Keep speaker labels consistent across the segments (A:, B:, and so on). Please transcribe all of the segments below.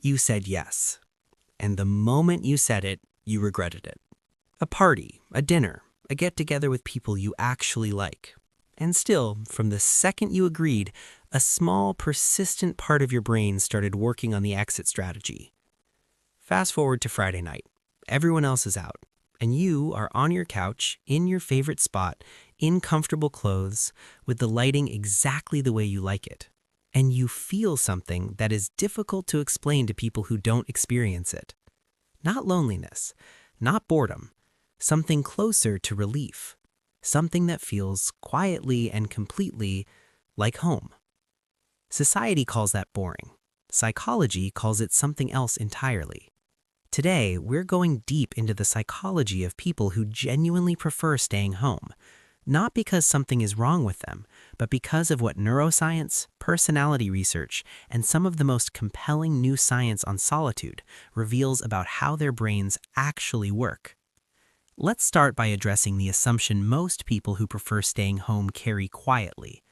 A: You said yes. And the moment you said it, you regretted it. A party, a dinner, a get-together with people you actually like. And still, from the second you agreed, a small, persistent part of your brain started working on the exit strategy. Fast forward to Friday night. Everyone else is out, and you are on your couch, in your favorite spot, in comfortable clothes, with the lighting exactly the way you like it. And you feel something that is difficult to explain to people who don't experience it. Not loneliness, not boredom, something closer to relief. Something that feels quietly and completely like home. Society calls that boring. Psychology calls it something else entirely. Today, we're going deep into the psychology of people who genuinely prefer staying home, not because something is wrong with them, but because of what neuroscience, personality research, and some of the most compelling new science on solitude reveals about how their brains actually work. Let's start by addressing the assumption most people who prefer staying home carry quietly.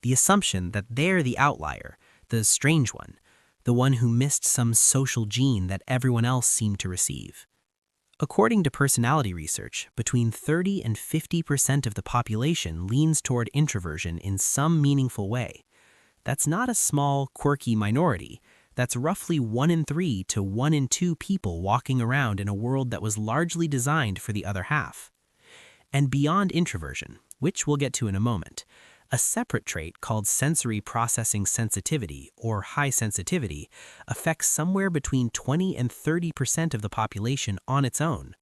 A: The assumption that they're the outlier, the strange one, the one who missed some social gene that everyone else seemed to receive. According to personality research, between 30 and 50% of the population leans toward introversion in some meaningful way. That's not a small, quirky minority. That's roughly 1 in 3 to 1 in 2 people walking around in a world that was largely designed for the other half. And beyond introversion, which we'll get to in a moment, a separate trait called sensory processing sensitivity, or high sensitivity, affects somewhere between 20 and 30% of the population on its own.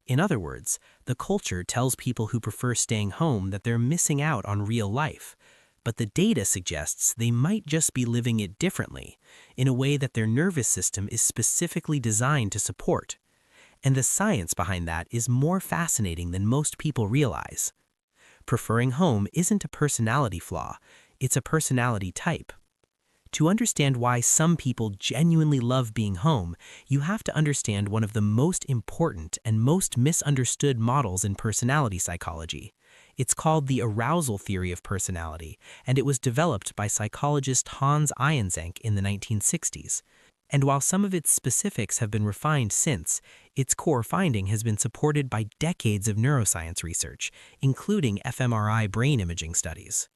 A: In other words, the culture tells people who prefer staying home that they're missing out on real life. But the data suggests they might just be living it differently, in a way that their nervous system is specifically designed to support. And the science behind that is more fascinating than most people realize. Preferring home isn't a personality flaw, it's a personality type. To understand why some people genuinely love being home, you have to understand one of the most important and most misunderstood models in personality psychology. It's called the Arousal Theory of Personality, and it was developed by psychologist Hans Eysenck in the 1960s. And while some of its specifics have been refined since, its core finding has been supported by decades of neuroscience research, including fMRI brain imaging studies.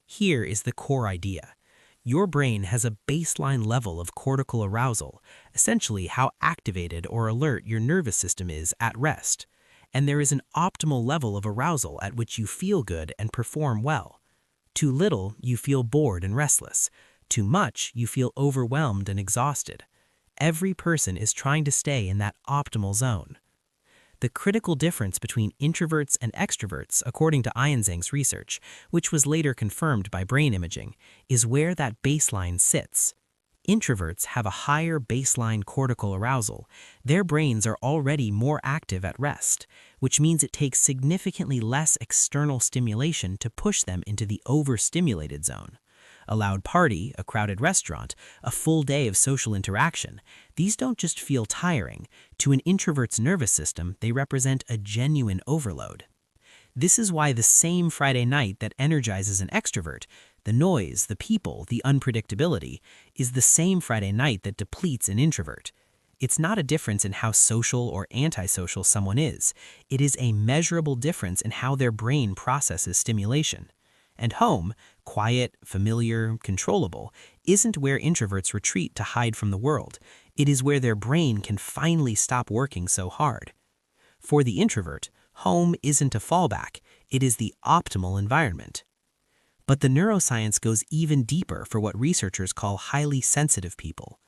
A: Here is the core idea. Your brain has a baseline level of cortical arousal, essentially how activated or alert your nervous system is at rest. And there is an optimal level of arousal at which you feel good and perform well. Too little, you feel bored and restless. Too much, you feel overwhelmed and exhausted. Every person is trying to stay in that optimal zone. The critical difference between introverts and extroverts, according to Eysenck's research, which was later confirmed by brain imaging, is where that baseline sits. Introverts have a higher baseline cortical arousal. Their brains are already more active at rest, which means it takes significantly less external stimulation to push them into the overstimulated zone. A loud party, a crowded restaurant, a full day of social interaction, these don't just feel tiring. To an introvert's nervous system, they represent a genuine overload. This is why the same Friday night that energizes an extrovert, the noise, the people, the unpredictability, is the same Friday night that depletes an introvert. It's not a difference in how social or antisocial someone is. It is a measurable difference in how their brain processes stimulation. And home, quiet, familiar, controllable, isn't where introverts retreat to hide from the world. It is where their brain can finally stop working so hard. For the introvert, home isn't a fallback, it is the optimal environment. But the neuroscience goes even deeper for what researchers call highly sensitive people.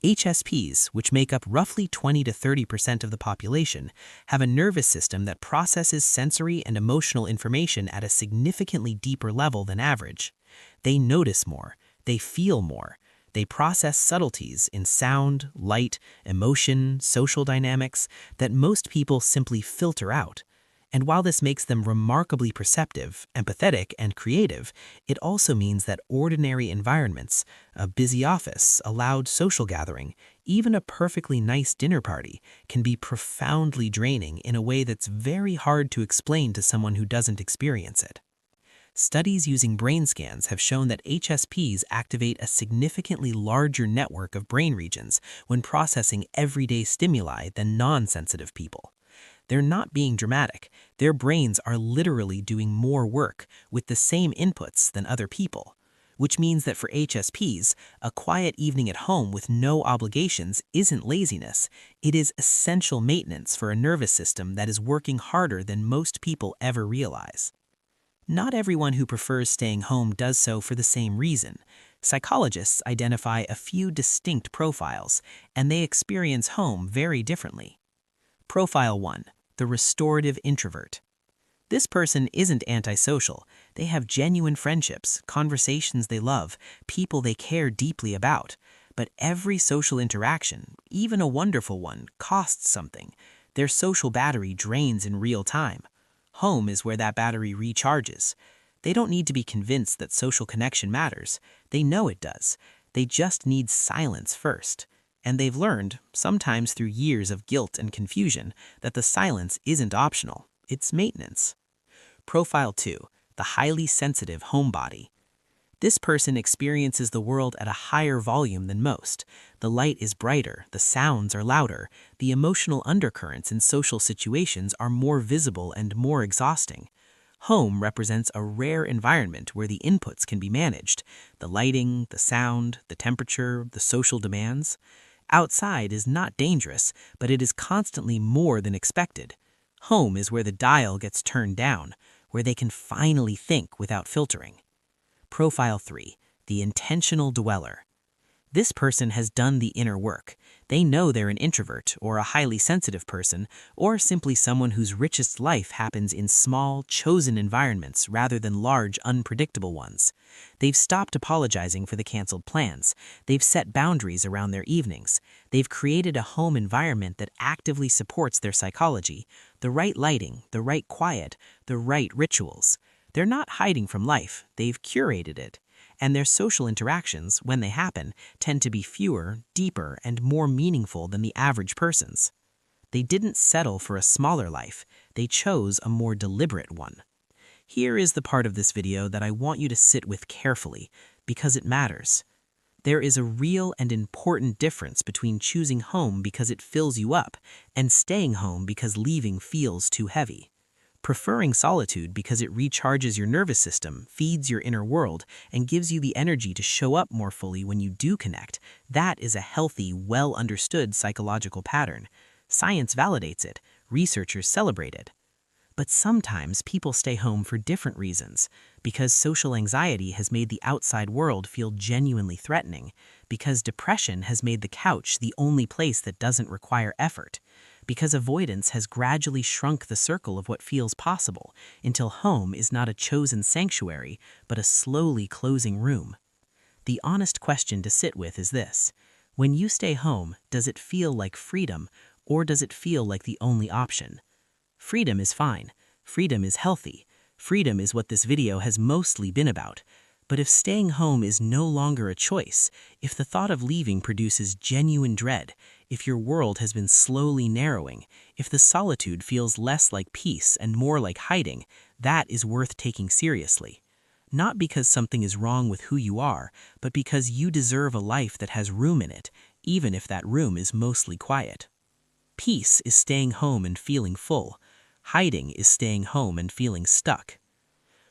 A: HSPs, which make up roughly 20 to 30% of the population, have a nervous system that processes sensory and emotional information at a significantly deeper level than average. They notice more, they feel more, they process subtleties in sound, light, emotion, social dynamics that most people simply filter out. And while this makes them remarkably perceptive, empathetic, and creative, it also means that ordinary environments, a busy office, a loud social gathering, even a perfectly nice dinner party, can be profoundly draining in a way that's very hard to explain to someone who doesn't experience it. Studies using brain scans have shown that HSPs activate a significantly larger network of brain regions when processing everyday stimuli than non-sensitive people. They're not being dramatic. Their brains are literally doing more work with the same inputs than other people, which means that for HSPs, a quiet evening at home with no obligations isn't laziness. It is essential maintenance for a nervous system that is working harder than most people ever realize. Not everyone who prefers staying home does so for the same reason. Psychologists identify a few distinct profiles, and they experience home very differently. Profile 1. The restorative introvert. This person isn't antisocial. They have genuine friendships, conversations they love, people they care deeply about. But every social interaction, even a wonderful one, costs something. Their social battery drains in real time. Home is where that battery recharges. They don't need to be convinced that social connection matters. They know it does. They just need silence first. And they've learned, sometimes through years of guilt and confusion, that the silence isn't optional. It's maintenance. Profile 2. The highly sensitive homebody. This person experiences the world at a higher volume than most. The light is brighter, the sounds are louder, the emotional undercurrents in social situations are more visible and more exhausting. Home represents a rare environment where the inputs can be managed: the lighting, the sound, the temperature, the social demands. Outside is not dangerous, but it is constantly more than expected. Home is where the dial gets turned down, where they can finally think without filtering. Profile 3. The intentional dweller. This person has done the inner work. They know they're an introvert, or a highly sensitive person, or simply someone whose richest life happens in small, chosen environments rather than large, unpredictable ones. They've stopped apologizing for the canceled plans. They've set boundaries around their evenings. They've created a home environment that actively supports their psychology: the right lighting, the right quiet, the right rituals. They're not hiding from life, they've curated it. And their social interactions, when they happen, tend to be fewer, deeper, and more meaningful than the average person's. They didn't settle for a smaller life, they chose a more deliberate one. Here is the part of this video that I want you to sit with carefully, because it matters. There is a real and important difference between choosing home because it fills you up and staying home because leaving feels too heavy. Preferring solitude because it recharges your nervous system, feeds your inner world, and gives you the energy to show up more fully when you do connect, that is a healthy, well-understood psychological pattern. Science validates it, researchers celebrate it. But sometimes people stay home for different reasons: because social anxiety has made the outside world feel genuinely threatening, because depression has made the couch the only place that doesn't require effort, because avoidance has gradually shrunk the circle of what feels possible until home is not a chosen sanctuary, but a slowly closing room. The honest question to sit with is this: when you stay home, does it feel like freedom, or does it feel like the only option? Freedom is fine. Freedom is healthy. Freedom is what this video has mostly been about. But if staying home is no longer a choice, if the thought of leaving produces genuine dread, if your world has been slowly narrowing, if the solitude feels less like peace and more like hiding, that is worth taking seriously. Not because something is wrong with who you are, but because you deserve a life that has room in it, even if that room is mostly quiet. Peace is staying home and feeling full. Hiding is staying home and feeling stuck.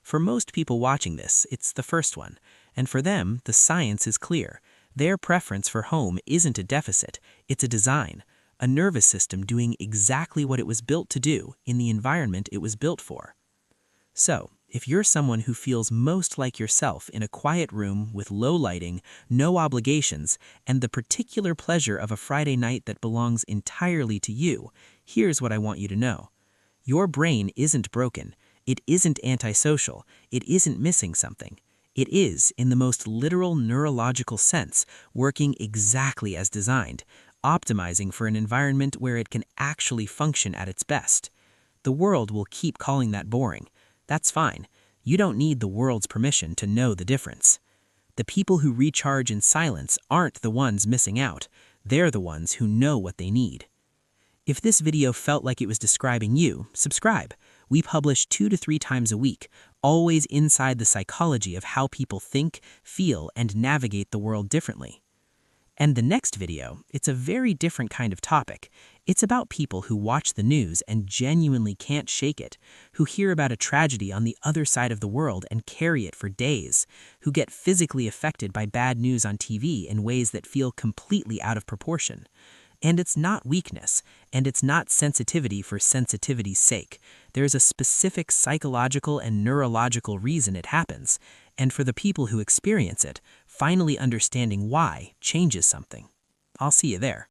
A: For most people watching this, it's the first one, and for them, the science is clear. Their preference for home isn't a deficit, it's a design, a nervous system doing exactly what it was built to do in the environment it was built for. So, if you're someone who feels most like yourself in a quiet room with low lighting, no obligations, and the particular pleasure of a Friday night that belongs entirely to you, here's what I want you to know. Your brain isn't broken. It isn't antisocial. It isn't missing something. It is, in the most literal neurological sense, working exactly as designed, optimizing for an environment where it can actually function at its best. The world will keep calling that boring. That's fine. You don't need the world's permission to know the difference. The people who recharge in silence aren't the ones missing out. They're the ones who know what they need. If this video felt like it was describing you, subscribe. We publish 2 to 3 times a week, always inside the psychology of how people think, feel, and navigate the world differently. And the next video, it's a very different kind of topic. It's about people who watch the news and genuinely can't shake it, who hear about a tragedy on the other side of the world and carry it for days, who get physically affected by bad news on TV in ways that feel completely out of proportion. And it's not weakness, and it's not sensitivity for sensitivity's sake. There's a specific psychological and neurological reason it happens, and for the people who experience it, finally understanding why changes something. I'll see you there.